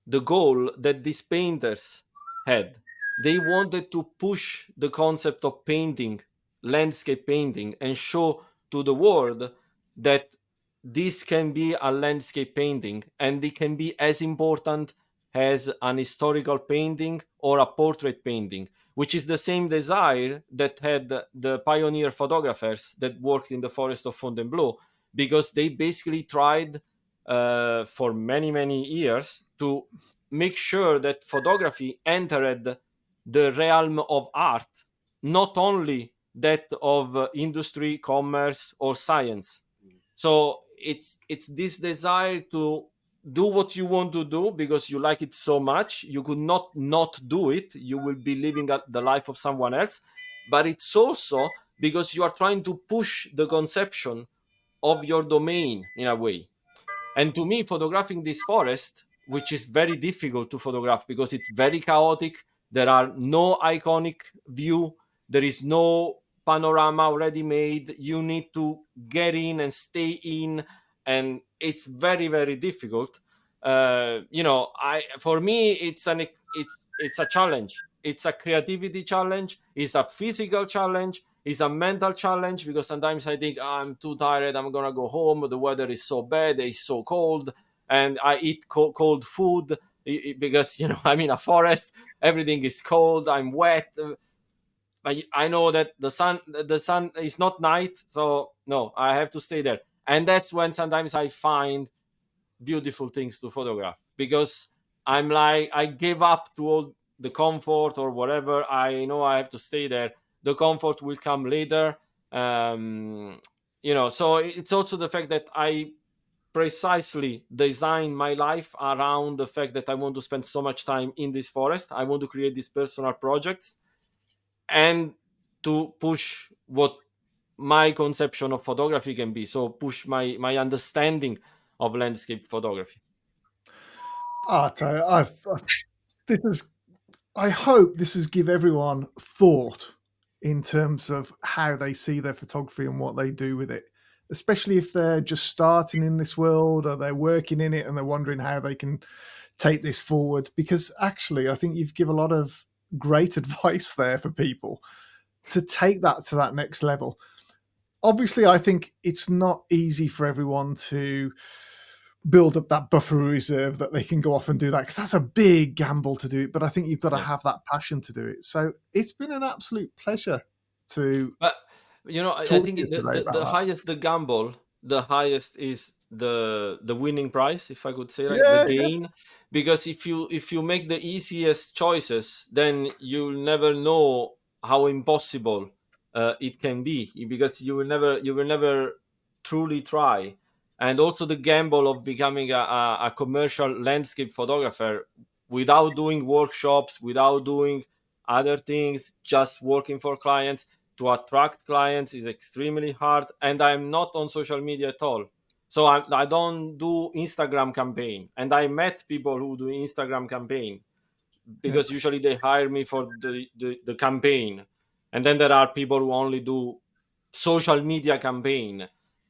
the goal that these painters had. They wanted to push the concept of painting, landscape painting, and show to the world that this can be a landscape painting, and it can be as important as an historical painting or a portrait painting, which is the same desire that had the pioneer photographers that worked in the forest of Fontainebleau, because they basically tried for many years to make sure that photography entered the realm of art, not only that of industry, commerce, or science. So it's this desire to do what you want to do because you like it so much. You could not do it. You will be living the life of someone else. But it's also because you are trying to push the conception of your domain in a way. And to me, photographing this forest, which is very difficult to photograph because it's very chaotic, there are no iconic view, there is no panorama already made. You need to get in and stay in, and it's very, very difficult. I for me, it's a challenge. It's a creativity challenge. It's a physical challenge. It's a mental challenge because sometimes I think, I'm too tired, I'm gonna go home, the weather is so bad, it's so cold, and I eat cold food because I'm in a forest, everything is cold, I'm wet. I know that the sun is not night, so no, I have to stay there. And that's when sometimes I find beautiful things to photograph because I'm like, I gave up to all the comfort or whatever. I know I have to stay there. The comfort will come later. So it's also the fact that I precisely design my life around the fact that I want to spend so much time in this forest. I want to create these personal projects and to push what my conception of photography can be. So push my understanding of landscape photography. This is. I hope this has give everyone thought in terms of how they see their photography and what they do with it, especially if they're just starting in this world or they're working in it and they're wondering how they can take this forward. Because actually, I think you've given a lot of great advice there for people to take that to that next level. Obviously, I think it's not easy for everyone to build up that buffer reserve that they can go off and do that, because that's a big gamble to do it. But I think you've got to have that passion to do it. So it's been an absolute pleasure to. But I think the highest the gamble, the highest is the winning price, if I could say, like the gain. Because if you make the easiest choices, then you'll never know how impossible it can be, because you will never truly try. And also the gamble of becoming a commercial landscape photographer without doing workshops, without doing other things, just working for clients. To attract clients is extremely hard, and I'm not on social media at all. So I don't do Instagram campaign, and I met people who do Instagram campaign because usually they hire me for the campaign, and then there are people who only do social media campaign,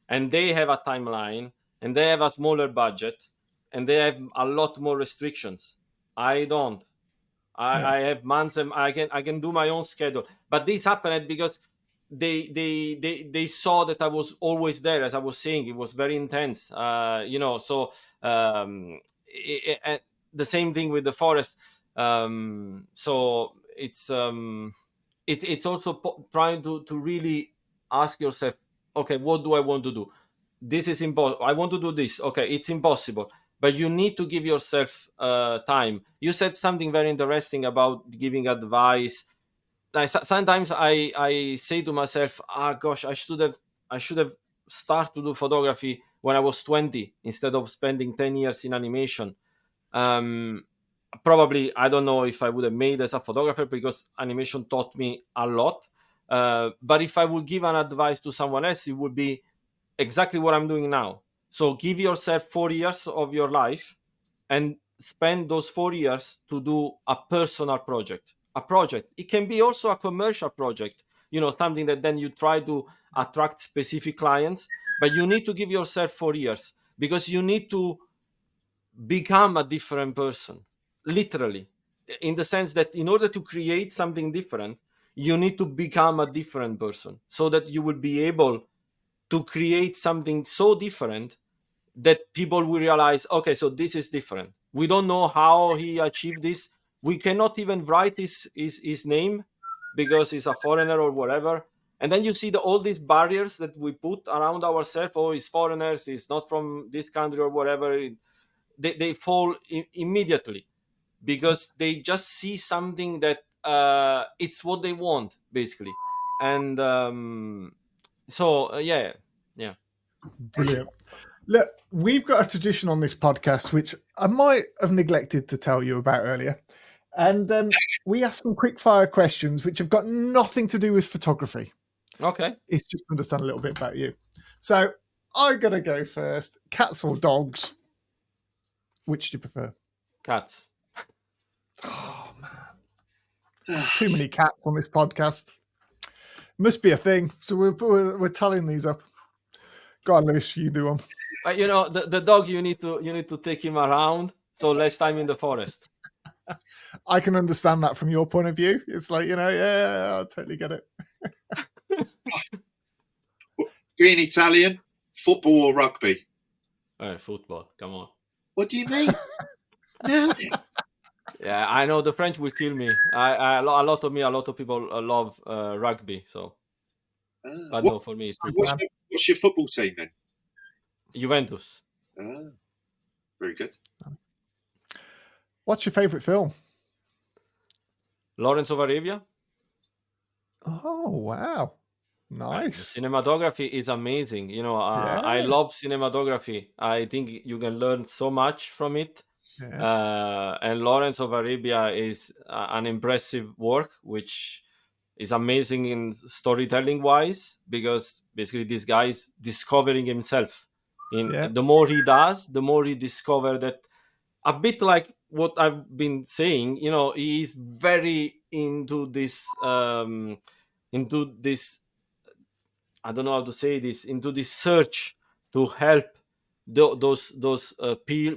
and they have a timeline, and they have a smaller budget, and they have a lot more restrictions. I don't. I have months, and I can do my own schedule. But this happened because they saw that I was always there. As I was saying, it was very intense. So the same thing with the forest. So it's also trying to really ask yourself, okay, what do I want to do? This is impossible. I want to do this. Okay, it's impossible. But you need to give yourself time. You said something very interesting about giving advice. Sometimes I say to myself, gosh, I should have started to do photography when I was 20 instead of spending 10 years in animation. Probably, I don't know if I would have made as a photographer, because animation taught me a lot. But if I would give an advice to someone else, it would be exactly what I'm doing now. So give yourself 4 years of your life and spend those 4 years to do a personal project. A project. It can be also a commercial project, something that then you try to attract specific clients, but you need to give yourself 4 years, because you need to become a different person, literally, in the sense that in order to create something different, you need to become a different person so that you will be able to create something so different that people will realize, okay, so this is different. We don't know how he achieved this. We cannot even write his name because he's a foreigner or whatever. And then you see all these barriers that we put around ourselves. Oh, he's foreigners, he's not from this country or whatever. They fall immediately. because they just see something that it's what they want, basically. And yeah. Brilliant. Look, we've got a tradition on this podcast, which I might have neglected to tell you about earlier. And we ask some quick fire questions, which have got nothing to do with photography. Okay. It's just to understand a little bit about you. So I'm going to go first. Cats or dogs? Which do you prefer? Cats. Oh, man. Too many cats on this podcast. Must be a thing. So we're tallying these up. Go on, Lewis, you do one. But the dog, you need to take him around, so less time in the forest. I can understand that from your point of view. It's like, yeah, I totally get it. Being Italian, football or rugby? Football, come on. What do you mean? No. Yeah, I know the French will kill me. A lot of people love rugby, so. But no, for me, it's football. What's your football team then? Juventus. Very good. What's your favourite film? Lawrence of Arabia. Oh, wow. Nice. The cinematography is amazing. I love cinematography. I think you can learn so much from it. Yeah. And Lawrence of Arabia is an impressive work, which is amazing in storytelling wise, because basically this guy is discovering himself. The more he does, the more he discovers that, a bit like what I've been saying, he is very into this I don't know how to say this, into this search to help those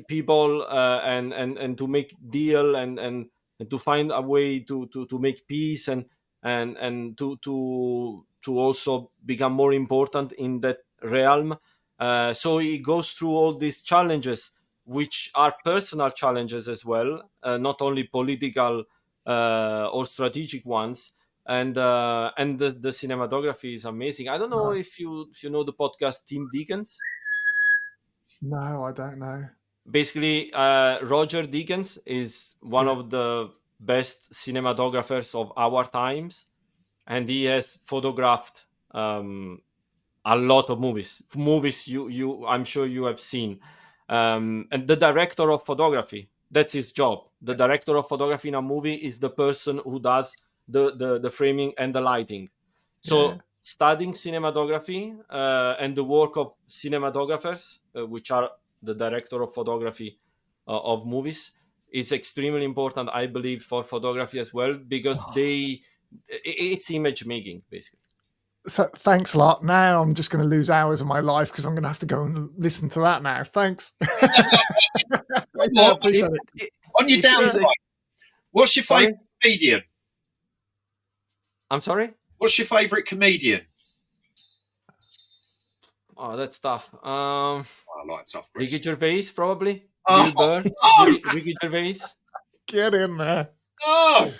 people and to make deal and to find a way to make peace and to also become more important in that realm. So he goes through all these challenges, which are personal challenges as well, not only political or strategic ones. And the cinematography is amazing. I don't know if you know the podcast Tim Deakins. No, I don't know. Basically, Roger Deakins is one of the best cinematographers of our times, and he has photographed a lot of movies you I'm sure you have seen. And the director of photography, that's his job. The director of photography in a movie is the person who does the framing and the lighting. So studying cinematography and the work of cinematographers, which are the director of photography of movies, is extremely important, I believe, for photography as well, because it's image making, basically. So thanks a lot. Now I'm just going to lose hours of my life because I'm going to have to go and listen to that now. Thanks. I appreciate it. On your downside, what's your favourite comedian? I'm sorry? What's your favourite comedian? Oh, that's tough. I like tough questions. Ricky Gervais, probably. Bill Burr. Ricky Gervais. Get in there. Oh,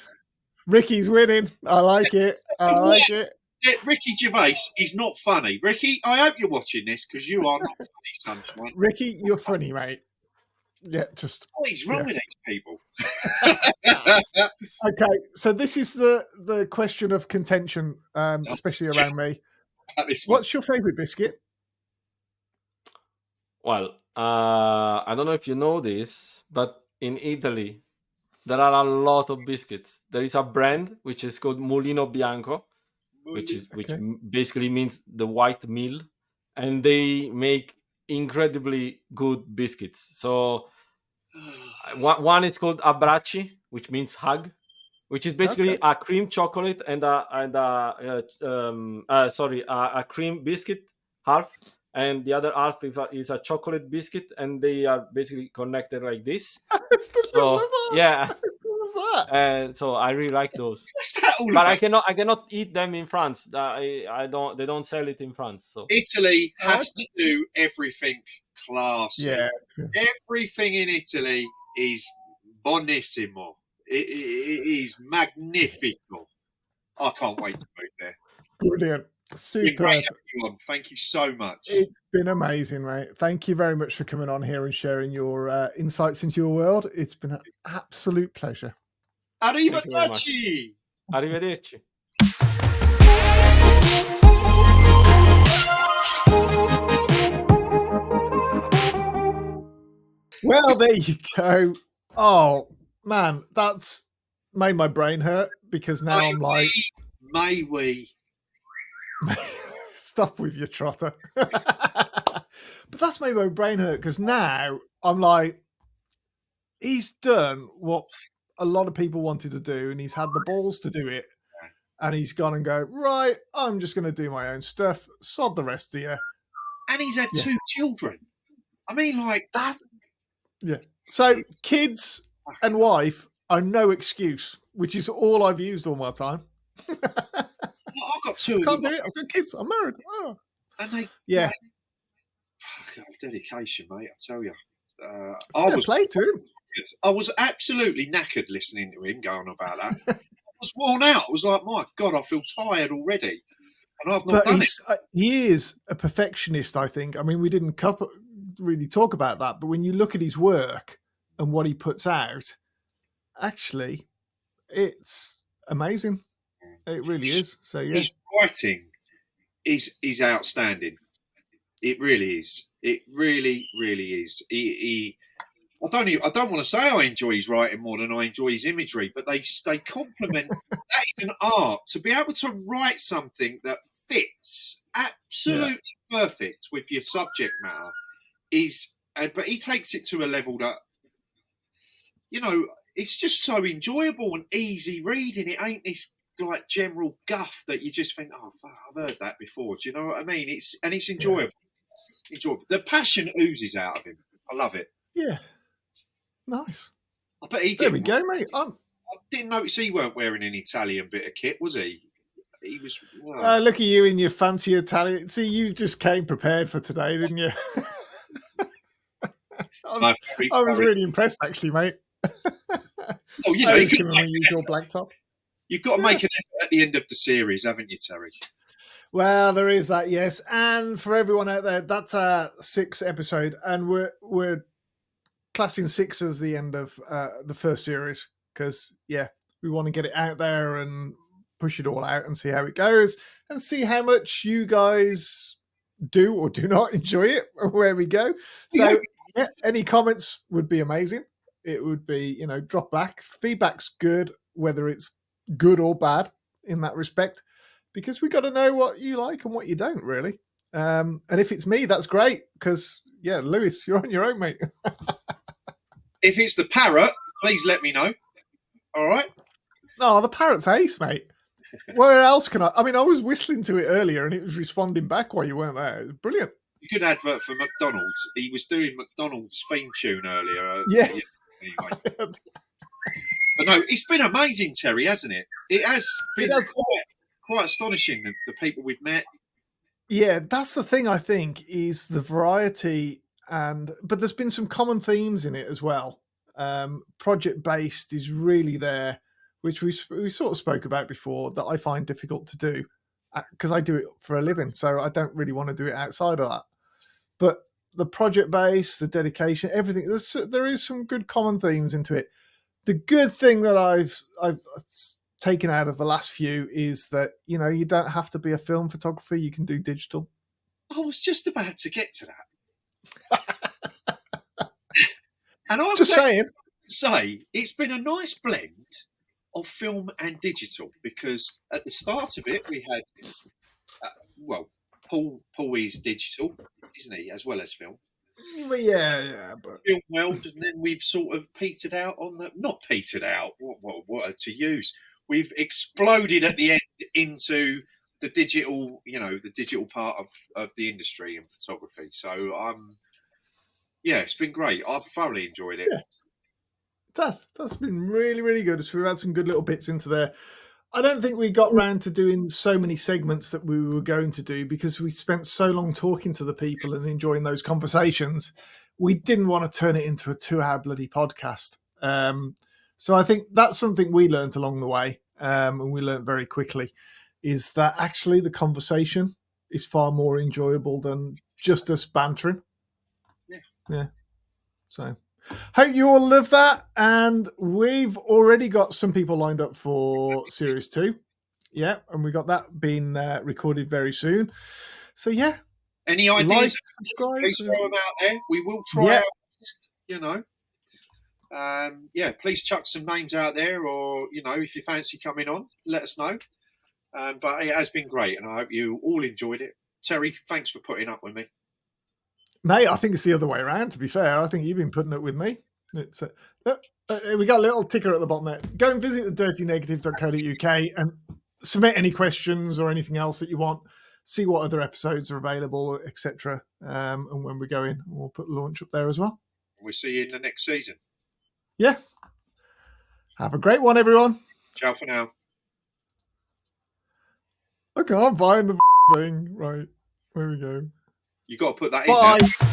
Ricky's winning. I like it. I like it. Ricky Gervais is not funny. Ricky, I hope you're watching this because you are not funny, sunshine. Ricky, you're funny, mate. Yeah, just. What is wrong with these people? Okay, so this is the question of contention, especially around me. What's your favourite biscuit? Well, I don't know if you know this, but in Italy, there are a lot of biscuits. There is a brand which is called Mulino Bianco, which basically means the white mill, and they make incredibly good biscuits. So one is called Abbracci, which means hug, which is basically a cream chocolate and a cream biscuit half, and the other half is a chocolate biscuit, and they are basically connected like this. So yeah. And so I really like those. But I cannot eat them in France. They don't sell it in France. So Italy has to do everything classy. Yeah. Everything in Italy is bonissimo. It is magnifico. I can't wait to move there. Brilliant. Superb. Everyone. Thank you so much. It's been amazing, mate. Thank you very much for coming on here and sharing your insights into your world. It's been an absolute pleasure. Arrivederci. Arrivederci. Well, there you go. Oh, man, that's made my brain hurt because now I'm like... May we? Stop with your trotter. But that's made my brain hurt because now I'm like, he's done what a lot of people wanted to do and he's had the balls to do it. And he's gone and go, right, I'm just going to do my own stuff. Sod the rest of you. And he's had 2 children. I mean, like... that. Yeah. So kids and wife are no excuse, which is all I've used all my time. I've got 2 of them. Can't do it. I've got kids. I'm married. Oh. And they... Yeah. Like, dedication, mate, I tell you. I was absolutely knackered listening to him going about that. I was worn out. I was like, my God, I feel tired already. And I've not done it. He is a perfectionist, I think. I mean, we didn't really talk about that, but when you look at his work and what he puts out, actually, it's amazing. It really is. So, yeah. His writing is outstanding. It really is. It really, really is. I don't want to say I enjoy his writing more than I enjoy his imagery, but they complement. That is an art. To be able to write something that fits absolutely perfect with your subject matter is, but he takes it to a level that, you know, it's just so enjoyable and easy reading. It ain't this like general guff that you just think, oh, I've heard that before. Do you know what I mean? It's enjoyable. Yeah. Enjoyable. The passion oozes out of him. I love it. Yeah. Nice. I bet he there we go, mate. I didn't notice he weren't wearing an Italian bit of kit, was he? He was. Look at you in your fancy Italian. See, you just came prepared for today, didn't you? I was really impressed, actually, mate. Oh, you know, you've got to use your black top. You've got to make an effort at the end of the series, haven't you, Terry? Well, there is that, yes. And for everyone out there, that's our 6th episode, and we're classing 6 as the end of the first series because, yeah, we want to get it out there and push it all out and see how it goes and see how much you guys do or do not enjoy it or where we go. So, yeah, any comments would be amazing. It would be, you know, drop back. Feedback's good, whether it's good or bad in that respect, because we got to know what you like and what you don't, really. And if it's me, that's great because, yeah, Lewis, you're on your own, mate. If it's the parrot, please let me know. All right? No, the parrot's ace, mate. Where else can I mean, I was whistling to it earlier and it was responding back while you weren't there. It was brilliant. A good advert for McDonald's. He was doing McDonald's theme tune earlier. Yeah. Anyway. But no, it's been amazing, Terry, hasn't it? It has been quite astonishing, the people we've met. Yeah, that's the thing, I think, is the variety, but there's been some common themes in it as well. Project-based is really there, which we sort of spoke about before, that I find difficult to do because I do it for a living, so I don't really want to do it outside of that. But the project-based, the dedication, everything, there is some good common themes into it. The good thing that I've taken out of the last few is that, you know, you don't have to be a film photographer. You can do digital. I was just about to get to that. And I was just saying, it's been a nice blend of film and digital, because at the start of it, we had, Paul is digital, isn't he, as well as film? Yeah, but film world, and then we've sort of petered out on the, not petered out, what to use. We've exploded at the end into the digital, you know, the digital part of the industry and photography. So yeah, it's been great. I've thoroughly enjoyed it. Yeah. That's been really, really good. So we've had some good little bits into there. I don't think we got round to doing so many segments that we were going to do because we spent so long talking to the people and enjoying those conversations. We didn't want to turn it into a 2-hour bloody podcast. So I think that's something we learned along the way, and we learned very quickly. is that actually the conversation is far more enjoyable than just us bantering. Yeah. So hope you all love that. And we've already got some people lined up for Series 2. Yeah, and we got that being recorded very soon. So yeah. Any ideas? Subscribe. Please throw them out there. We will try out, you know. Please chuck some names out there, or, you know, if you fancy coming on, let us know. But it has been great, and I hope you all enjoyed it. Terry, thanks for putting up with me. Mate, I think it's the other way around, to be fair. I think you've been putting up with me. It's we got a little ticker at the bottom there. Go and visit the dirtynegative.co.uk and submit any questions or anything else that you want. See what other episodes are available, etc. And when we go in, we'll put the launch up there as well. We'll see you in the next season. Yeah. Have a great one, everyone. Ciao for now. I can't find the thing. Right. There we go. You got to put that in. Bye.